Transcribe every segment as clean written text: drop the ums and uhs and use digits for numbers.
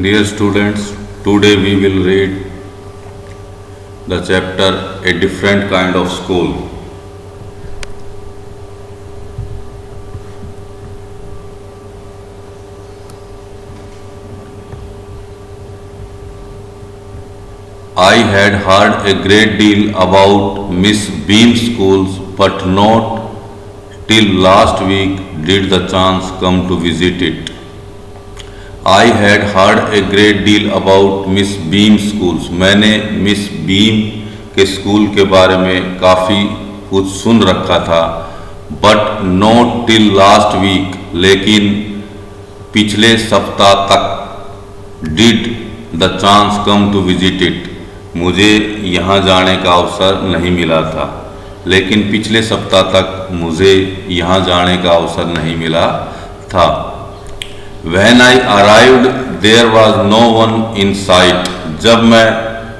Dear students, today we will read the chapter A Different Kind of School. I had heard a great deal about Miss Beam's schools, but not till last week did the chance come to visit it. I had heard a great deal about Miss Beam schools. मैंने Miss Beam के school के बारे में काफ़ी कुछ सुन रखा था, but not till last week, लेकिन पिछले सप्ताह तक did the chance come to visit it, मुझे यहाँ जाने का अवसर नहीं मिला था। लेकिन पिछले सप्ताह तक मुझे यहाँ जाने का अवसर नहीं मिला था। When I arrived, there was no one in sight. जब मैं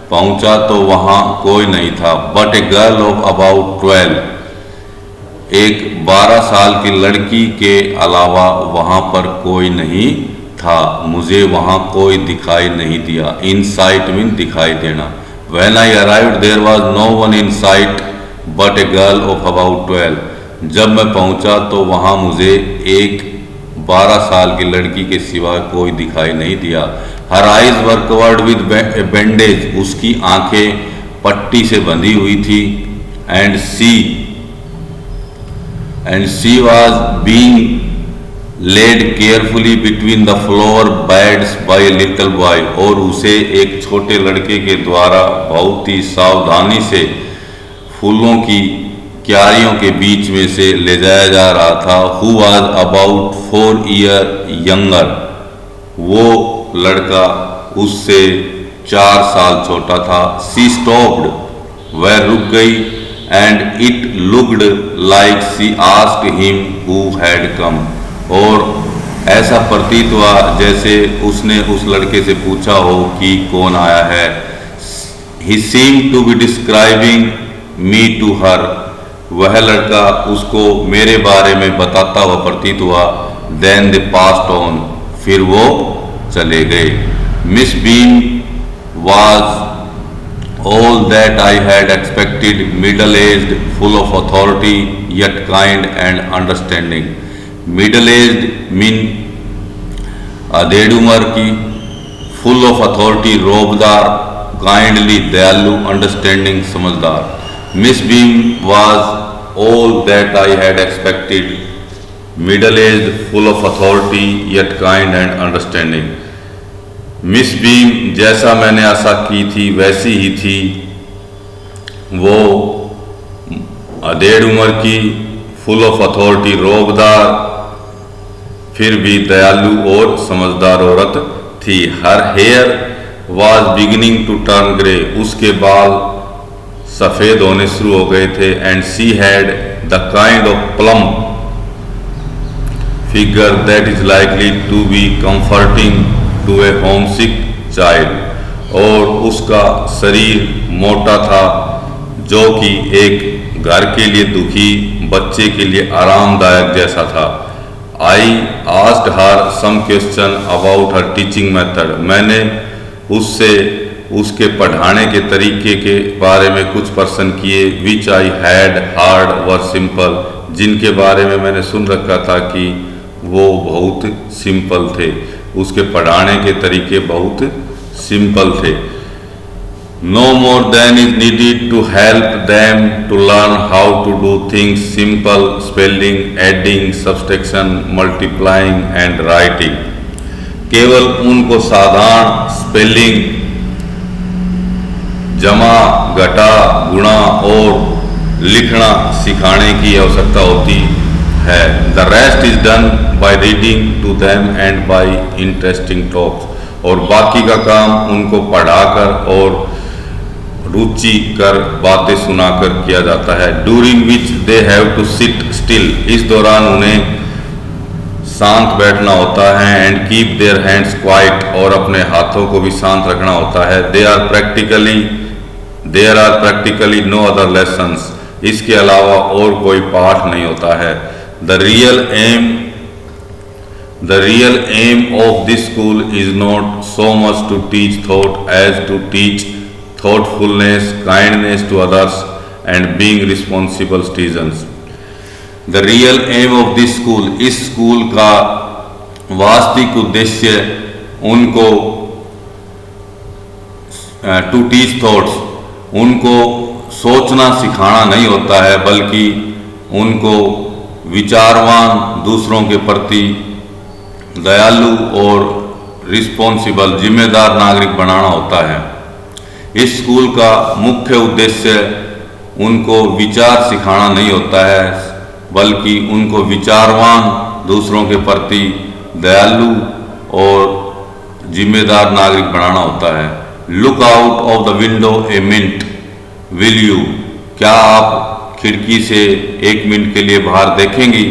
पहुंचा तो वहाँ कोई नहीं था। But a girl of about 12, एक 12 साल की लड़की के अलावा वहाँ पर कोई नहीं था। मुझे वहाँ कोई दिखाई नहीं दिया। In sight mean दिखाई देना। When I arrived, there was no one in sight but a girl of about 12. जब मैं पहुंचा तो वहाँ मुझे एक 12 साल की लड़की के सिवा कोई दिखाई नहीं दिया। Her eyes were covered with bandage, उसकी आंखें पट्टी से बंधी हुई थी। And she was being led carefully between the flower beds by little boy, और उसे एक छोटे लड़के के द्वारा बहुत ही सावधानी से फूलों की क्यारियों के बीच में से ले जाया जा रहा था। Who was about 4 year younger, वो लड़का उससे 4 साल छोटा था। शी स्टॉप्ड, वह रुक गई। And it looked like she asked him who had come, और ऐसा प्रतीत हुआ जैसे उसने उस लड़के से पूछा हो कि कौन आया है। He seemed to be describing me to her, वह लड़का उसको मेरे बारे में बताता हुआ प्रतीत हुआ। देन दे पास्ड ऑन, फिर वो चले गए। Miss beam was all that I had expected, middle aged, full of authority, yet kind and understanding. Middle aged mean अधेड़ उम्र की, फुल ऑफ अथॉरिटी रोबदार, काइंडली दयालु, अंडरस्टैंडिंग समझदार। Miss Beam was all that I had expected, middle-aged, full of authority, yet kind and understanding. Miss Beam जैसा मैंने आशा की थी वैसी ही थी। वो अधेड़ उम्र की, फुल ऑफ अथॉरिटी, रोबदार, फिर भी दयालु और समझदार औरत थी। Her hair was beginning to turn grey, उसके बाल सफ़ेद होने शुरू हो गए थे। And she had the kind of plump figure that is likely to be comforting to a homesick child, और उसका शरीर मोटा था जो कि एक घर के लिए दुखी बच्चे के लिए आरामदायक जैसा था। I asked her some question about her teaching method, मैंने उससे उसके पढ़ाने के तरीके के बारे में कुछ प्रश्न किए। Which I had hard were simple, जिनके बारे में मैंने सुन रखा था कि वो बहुत सिंपल थे, उसके पढ़ाने के तरीके बहुत सिंपल थे। No more than is needed to help them to learn how to do things simple, spelling, adding, subtraction, multiplying and writing. केवल उनको साधारण स्पेलिंग, जमा, घटा, गुणा और लिखना सिखाने की आवश्यकता होती है। The rest is done by reading to them and by interesting talks, और बाकी का काम उनको पढ़ाकर और रुचि कर बातें सुनाकर किया जाता है। During which they have to sit still, इस दौरान उन्हें शांत बैठना होता है। And keep their hands quiet, और अपने हाथों को भी शांत रखना होता है। There are practically no other lessons, इसके अलावा और कोई पाठ नहीं होता है। The real aim The real aim of this school is not so much to teach thought as to teach thoughtfulness, kindness to others, and being responsible citizens. The real aim of this school, इस school का वास्तविक उद्देश्य उनको to teach thoughts, उनको सोचना सिखाना नहीं होता है, बल्कि उनको विचारवान, दूसरों के प्रति दयालु और रिस्पॉन्सिबल, जिम्मेदार नागरिक बनाना होता है। इस स्कूल का मुख्य उद्देश्य उनको विचार सिखाना नहीं होता है, बल्कि उनको विचारवान, दूसरों के प्रति दयालु और जिम्मेदार नागरिक बनाना होता है। Look out of the window a minute, will you, क्या आप खिड़की से एक मिनट के लिए बाहर देखेंगे,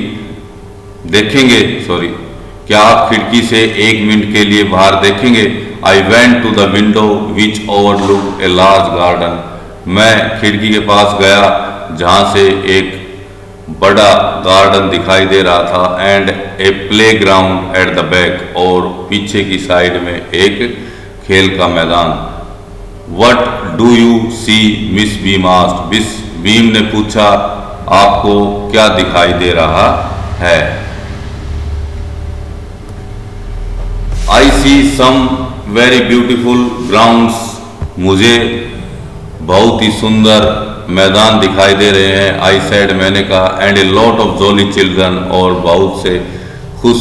क्या आप खिड़की से एक मिनट के लिए बाहर देखेंगे? I went to the window which overlook a large garden, मैं खिड़की के पास गया जहाँ से एक बड़ा गार्डन दिखाई दे रहा था, and a playground at the back, और पीछे की साइड में एक खेल का मैदान। What do you see, Miss Beam asked, Miss Beam ने पूछा, आपको क्या दिखाई दे रहा है? I see some very beautiful grounds, मुझे बहुत ही सुंदर मैदान दिखाई दे रहे हैं। आई सेड, मैंने कहा, and a lot of jolly children, और बहुत से खुश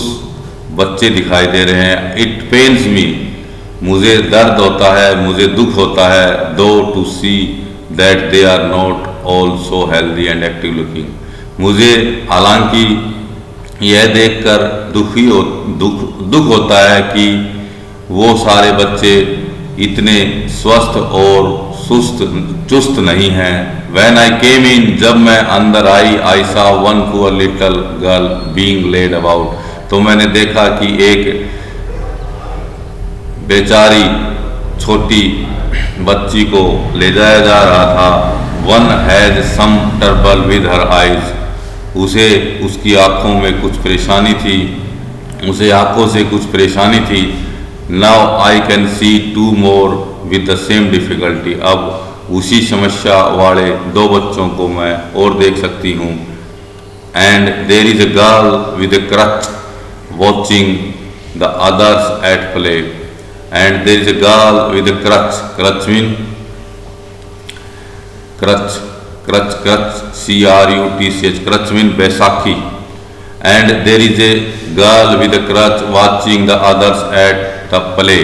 बच्चे दिखाई दे रहे हैं। इट पेन्स मी, मुझे दर्द होता है, मुझे दुख होता है, दो to see that they are not all so healthy and active looking, मुझे हालांकि यह देखकर दुख होता है कि वो सारे बच्चे इतने स्वस्थ और चुस्त नहीं हैं। When I came in, जब मैं अंदर आई, I saw one poor little girl being laid about, तो मैंने देखा कि एक बेचारी छोटी बच्ची को ले जाया जा रहा था। One had some trouble with her eyes, उसे उसकी आँखों में कुछ परेशानी थी, उसे आँखों से कुछ परेशानी थी। Now I can see two more with the same difficulty, अब उसी समस्या वाले दो बच्चों को मैं और देख सकती हूँ। And there is a girl with a crutch watching the others at play, and there is a girl with a crutch mean crutch CRUTCH, crutch mean Baisakhi, and there is a girl with a crutch watching the others at the play,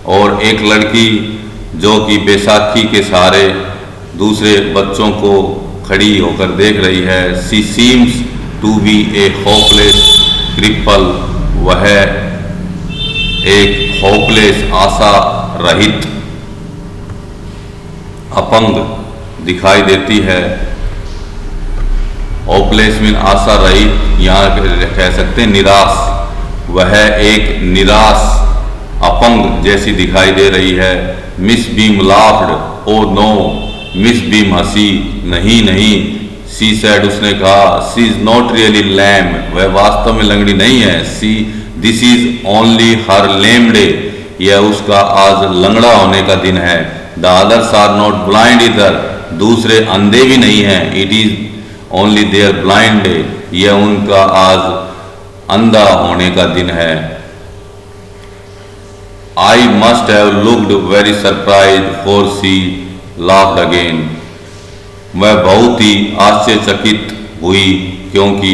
और एक लड़की जो कि बैसाखी के सहारे दूसरे बच्चों को खड़ी होकर देख रही है। She seems to be a hopeless cripple, वह एक hopeless, आशा रहित अपंग दिखाई देती है। होपलेस मीन आशा रहित, यहाँ कह सकते हैं निराश, वह एक निराश अपंग जैसी दिखाई दे रही है। Miss Beam laughed, oh no, Miss Beam हंसी, नहीं, सी सैड, उसने कहा, she is not really lame, वह वास्तव में लंगड़ी नहीं है। She this is only her lame day, यह उसका आज लंगड़ा होने का दिन है। The others are not blind either, दूसरे अंधे भी नहीं हैं। It is only their blind day, यह उनका आज अंधा होने का दिन है। I must have looked very surprise for she laughed again, मैं बहुत ही आश्चर्यचकित हुई क्योंकि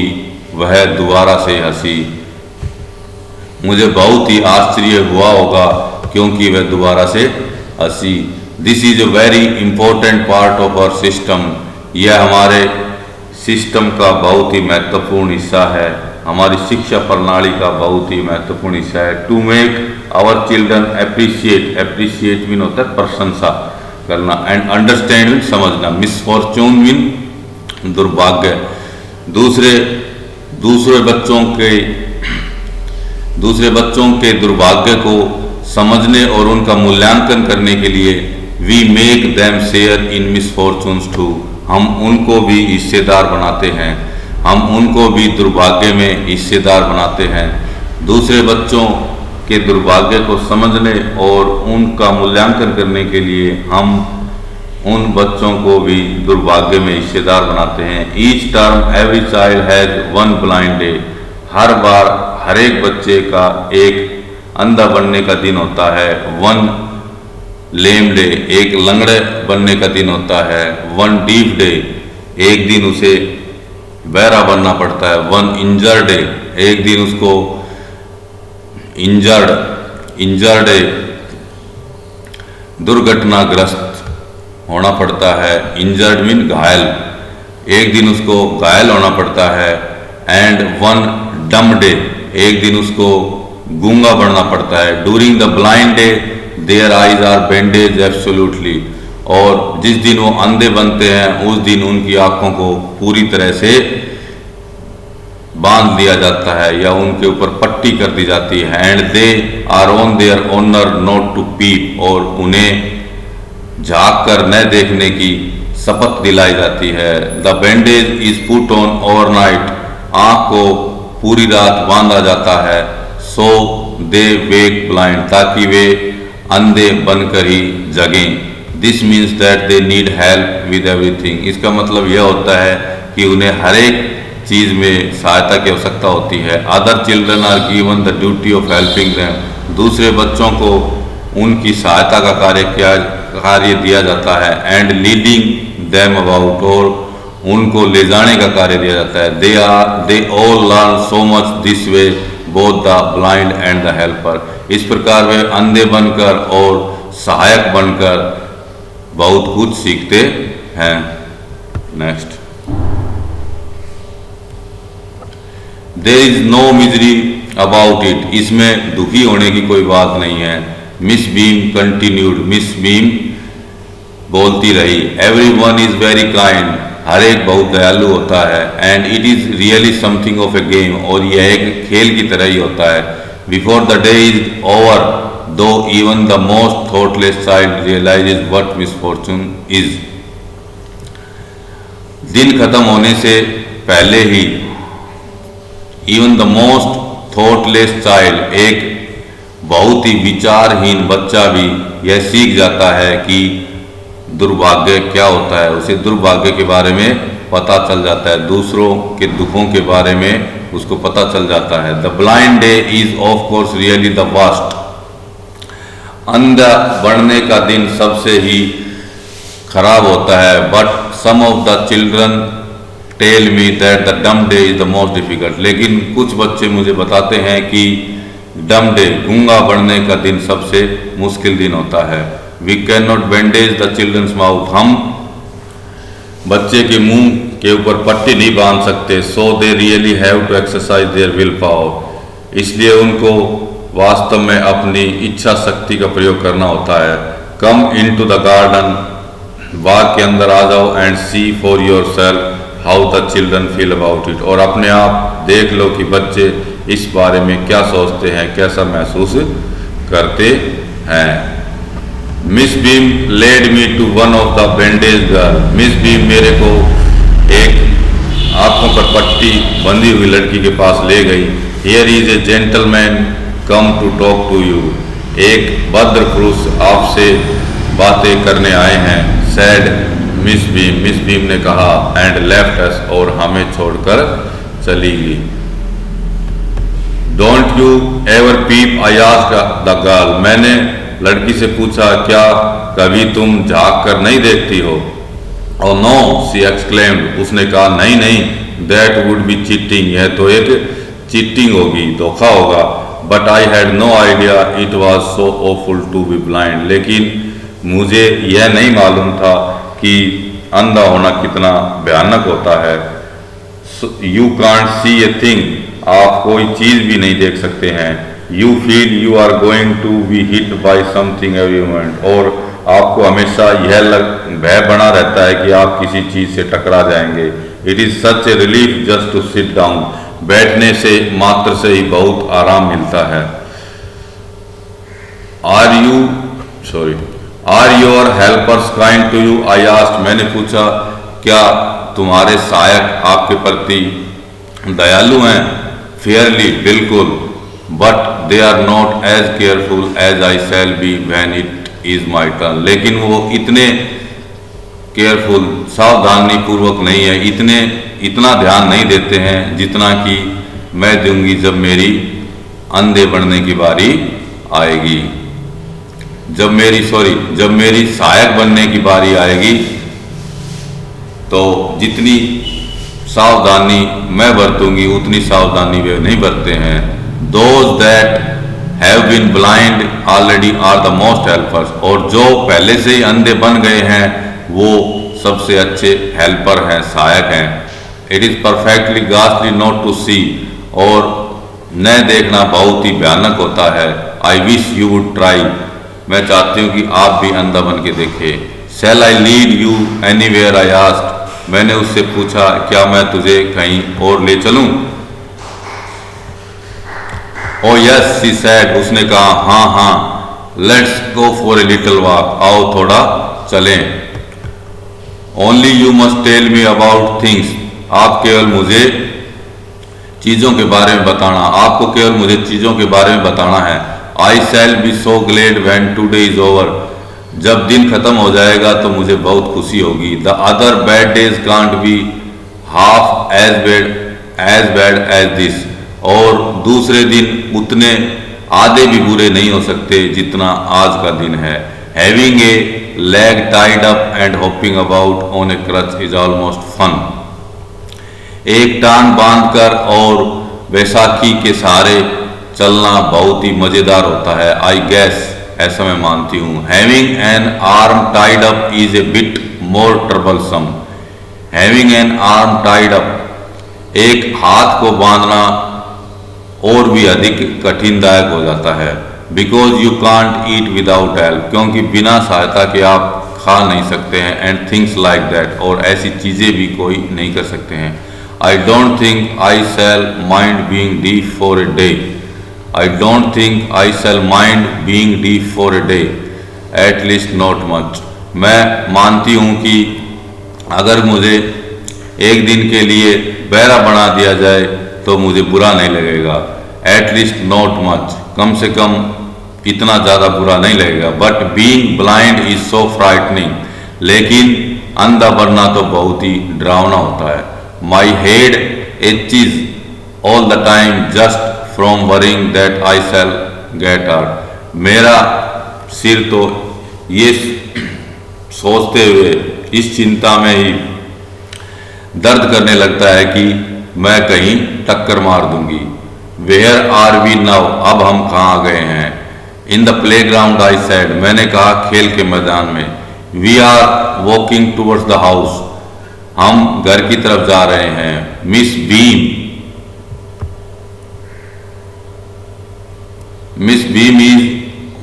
वह दोबारा से हंसी। मुझे बहुत ही आश्चर्य हुआ होगा क्योंकि वह दोबारा से हंसी। This is a very important part of our system, यह हमारे सिस्टम का बहुत ही महत्वपूर्ण हिस्सा है, हमारी शिक्षा प्रणाली का बहुत ही महत्वपूर्ण हिस्सा है। To make our children appreciate mean होता है प्रशंसा करना, एंड अंडरस्टैंड मीन समझना, मिसफॉर्चून मीन दुर्भाग्य। दूसरे बच्चों के दुर्भाग्य को समझने और उनका मूल्यांकन करने के लिए we make them share in misfortunes too, हम उनको भी हिस्सेदार बनाते हैं, हम उनको भी दुर्भाग्य में हिस्सेदार बनाते हैं। दूसरे बच्चों के दुर्भाग्य को समझने और उनका मूल्यांकन करने के लिए हम उन बच्चों को भी दुर्भाग्य में हिस्सेदार बनाते हैं। Each term every child has one blind day. हर बार हर एक बच्चे का एक अंधा बनने का दिन होता है। वन लेम डे, एक लंगड़े बनने का दिन होता है। वन डीफ डे, एक दिन उसे बहरा बनना पड़ता है। वन इंजर्ड डे, एक दिन उसको इंजर्ड डे, दुर्घटनाग्रस्त होना पड़ता है। इंजर्ड मीन घायल, एक दिन उसको घायल होना पड़ता है। एंड वन डम डे, एक दिन उसको गूंगा बनना पड़ता है। During the blind day their eyes are bandage absolutely, और जिस दिन वो अंधे बनते हैं उस दिन उनकी आंखों को पूरी तरह से बांध दिया जाता है या उनके ऊपर पट्टी कर दी जाती है। And they are on their honour not to peep, और उन्हें झांक कर न देखने की शपथ दिलाई जाती है। The bandage is put on overnight, आंख को पूरी रात बांधा जाता है। सो दे वेक ब्लाइंड, ताकि वे अंधे बनकर ही जगें। This means that they need help with everything. इसका मतलब यह होता है कि उन्हें हर एक चीज़ में सहायता की आवश्यकता होती है। Other children are given the duty of helping them, दूसरे बच्चों को उनकी सहायता का कार्य दिया जाता है। एंड लीडिंग देम अबाउट, और उनको ले जाने का कार्य दिया जाता है। They all learn so much this way, both the blind and the helper. इस प्रकार वे अंधे बनकर और सहायक बनकर बहुत कुछ सीखते हैं। Next, there is no misery about it, इसमें दुखी होने की कोई बात नहीं है। Miss Beam continued, Miss Beam बोलती रही। Every one is very kind, हर एक बहुत दयालु होता है। And it is really something of a game, और यह एक खेल की तरह ही होता है। Before the day is over, though even the most thoughtless child realizes what misfortune is. दिन खत्म होने से पहले ही even the most thoughtless child, एक बहुत ही विचारहीन बच्चा भी यह सीख जाता है कि दुर्भाग्य क्या होता है। उसे दुर्भाग्य के बारे में पता चल जाता है, दूसरों के दुखों के बारे में उसको पता चल जाता है। The blind day is of course really the worst, अंधा बढ़ने का दिन सबसे ही खराब होता है। But some of the children tell me that the dumb day is the most difficult, लेकिन कुछ बच्चे मुझे बताते हैं कि डम डे, गूंगा बढ़ने का दिन सबसे मुश्किल दिन होता है। We can not bandage the children's mouth, हम बच्चे के मुंह के ऊपर पट्टी नहीं बांध सकते। So they really have to exercise their will power, इसलिए उनको वास्तव में अपनी इच्छा शक्ति का प्रयोग करना होता है। Come into the garden, बाग के अंदर आ जाओ। And see for yourself how the children feel about it, और अपने आप देख लो कि बच्चे इस बारे में क्या सोचते हैं, कैसा महसूस करते हैं। Miss Beam led me to one of the bandage girl, Miss Beam मेरे को एक आंखों पर पट्टी बंधी हुई लड़की के पास ले गई। Here is a gentleman come to talk to you, एक भद्र पुरुष आपसे बातें करने आए हैं। सैड मिस बीम ने कहा। एंड लेफ्ट अस, और हमें छोड़कर चली गई। Don't you ever peep, I asked the girl, मैंने लड़की से पूछा क्या कभी तुम झांक कर नहीं देखती हो। और नो, शी एक्सक्लेम्ड, उसने कहा नहीं नहीं, दैट वुड बी चीटिंग, यह तो एक चीटिंग होगी, धोखा होगा। But I had no idea it was so awful to be blind, लेकिन मुझे यह नहीं मालूम था कि अंधा होना कितना भयानक होता है। You can't see a thing, आप कोई चीज भी नहीं देख सकते हैं। You feel you are going to be hit by something every moment, और आपको हमेशा यह भय बना रहता है कि आप किसी चीज से टकरा जाएंगे। It is such a relief just to sit down, बैठने से मात्र से ही बहुत आराम मिलता है। Are your helpers kind to you, I asked, मैंने पूछा क्या तुम्हारे सहायक आपके प्रति दयालु हैं। फेयरली, बिल्कुल। but they are not as careful as I shall be when it is my turn. लेकिन वो इतने केयरफुल, सावधानी पूर्वक नहीं है, इतना ध्यान नहीं देते हैं जितना कि मैं दूंगी जब मेरी अंधे बनने की बारी आएगी, जब मेरी सहायक बनने की बारी आएगी, तो जितनी सावधानी मैं बरतूंगी उतनी सावधानी वे नहीं बरतते हैं। Those that have been blind already are the most helpers. और जो पहले से ही अंधे बन गए हैं वो सबसे अच्छे हेल्पर हैं, सहायक हैं। It is perfectly ghastly not to see. और न देखना बहुत ही भयानक होता है। I wish you would try. मैं चाहती हूँ कि आप भी अंधा बन के देखें। Shall I lead you anywhere? I asked. मैंने उससे पूछा, क्या मैं तुझे कहीं और ले चलूं? Oh yes, she said. उसने कहा, हाँ, let's go for a little walk. आओ थोड़ा चलें। Only you must tell me about things. आप केवल मुझे चीज़ों के बारे में बताना, आपको केवल मुझे चीज़ों के बारे में बताना है। I shall be so glad when today is over. जब दिन खत्म हो जाएगा तो मुझे बहुत खुशी होगी। The other bad days can't be half as bad as this. और दूसरे दिन उतने आधे भी बुरे नहीं हो सकते जितना आज का दिन है। Having a leg tied up and hopping about on a crutch is almost fun. एक टांग बांधकर और बैसाखी के सहारे चलना बहुत ही मजेदार होता है। I guess, ऐसा मैं मानती हूँ। Having an arm tied up is a bit more troublesome. Having an arm tied up, एक हाथ को बांधना और भी अधिक कठिनदायक हो जाता है। Because you can't eat without help, क्योंकि बिना सहायता के आप खा नहीं सकते हैं। And things like that, और ऐसी चीज़ें भी कोई नहीं कर सकते हैं। I don't think I shall mind being deaf for a day. I don't think I shall mind being deaf for a day, at least not much. मैं मानती हूँ कि अगर मुझे एक दिन के लिए बहरा बना दिया जाए तो मुझे बुरा नहीं लगेगा। At least not much, कम से कम इतना ज़्यादा बुरा नहीं लगेगा। But being blind is so frightening, लेकिन अंधा बनना तो बहुत ही डरावना होता है। My head itches all the time just from worrying that I shall get hurt. मेरा सिर तो ये सोचते हुए, इस चिंता में ही दर्द करने लगता है कि मैं कहीं टक्कर मार दूंगी। Where are we now? अब हम कहाँ गए हैं? In the playground, I said. मैंने कहा खेल के मैदान में। We are walking towards the house. हम घर की तरफ जा रहे हैं। Miss Beam is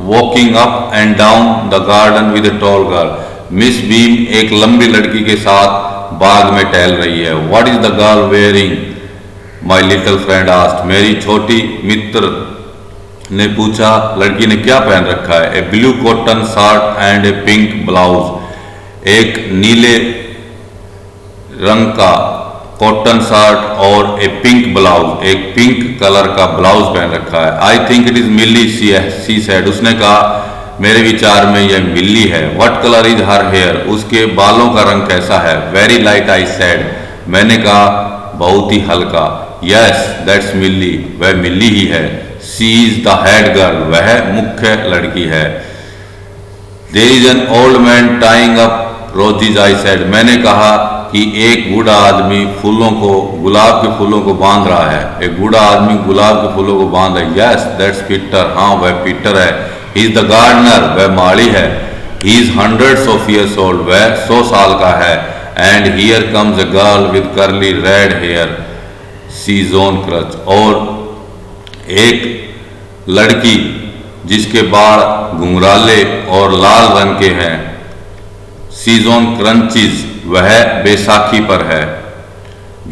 walking up and down the garden with a tall girl. Miss Beam एक लंबी लड़की के साथ बाग में टहल रही है। What is the girl wearing? My little friend asked. मेरी छोटी मित्र ने पूछा, लड़की ने क्या पहन रखा है? A blue cotton shirt and a pink blouse. एक नीले रंग का कॉटन शर्ट और ए पिंक ब्लाउज, एक पिंक कलर का ब्लाउज पहन रखा है। आई थिंक इट इज मिल्ली, सी सेड। उसने कहा, मेरे विचार में यह मिल्ली है। What colour is her hair? उसके बालों का रंग कैसा है? Very light, I said. मैंने कहा, बहुत ही हल्का। यस, दैट्स मिल्ली, वह मिल्ली ही है। She is the head girl, वह मुख्य लड़की है। There is an old man tying up roses, I said. मैंने कहा कि एक बूढ़ा आदमी गुलाब के फूलों को बांध रहा है। एक बूढ़ा आदमी गुलाब के फूलों को बांध रहा है। यस, दैट्स पीटर, हाँ वह पीटर है। ही इज द गार्डनर, वह माली है। He is hundreds of years old, वह 100 साल का है। And here comes a girl with curly red hair, she is on crutch. और एक लड़की जिसके बाल घुंघराले और लाल रंग के हैं, शी इज ऑन क्रंचीज, वह बैसाखी पर है।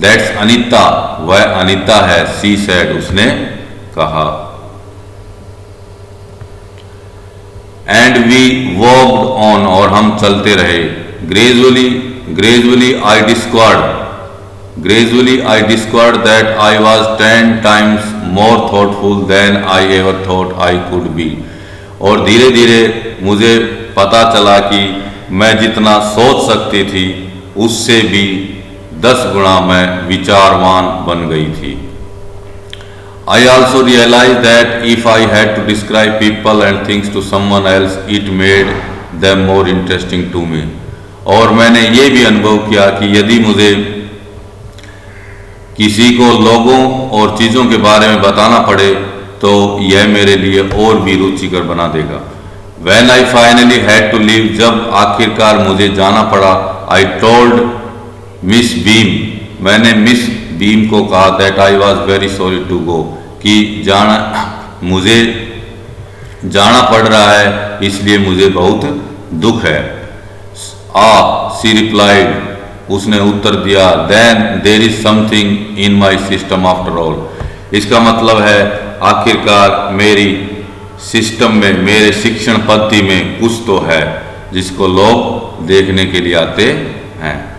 दैट्स अनीता, वह अनीता है। सी सेड, उसने कहा। एंड वी वॉक्ड ऑन, और हम चलते रहे। Gradually I discovered, Gradually, I discovered that I was 10 times more thoughtful than I ever thought I could be. और धीरे धीरे मुझे पता चला कि मैं जितना सोच सकती थी उससे भी 10 गुना मैं विचारवान बन गई थी. I also realized that if I had to describe people and things to someone else, it made them more interesting to me. और मैंने ये भी अनुभव किया कि यदि मुझे किसी को लोगों और चीज़ों के बारे में बताना पड़े तो यह मेरे लिए और भी रुचिकर बना देगा. When I finally had to leave, जब आखिरकार मुझे जाना पड़ा, I told Miss Beam, मैंने मिस बीम को कहा that I was very sorry to go, कि मुझे जाना पड़ रहा है इसलिए मुझे बहुत दुख है. she replied, उसने उत्तर दिया, then there is something in my system after all. इसका मतलब है आखिरकार मेरी सिस्टम में, मेरे शिक्षण पद्धति में कुछ तो है जिसको लोग देखने के लिए आते हैं.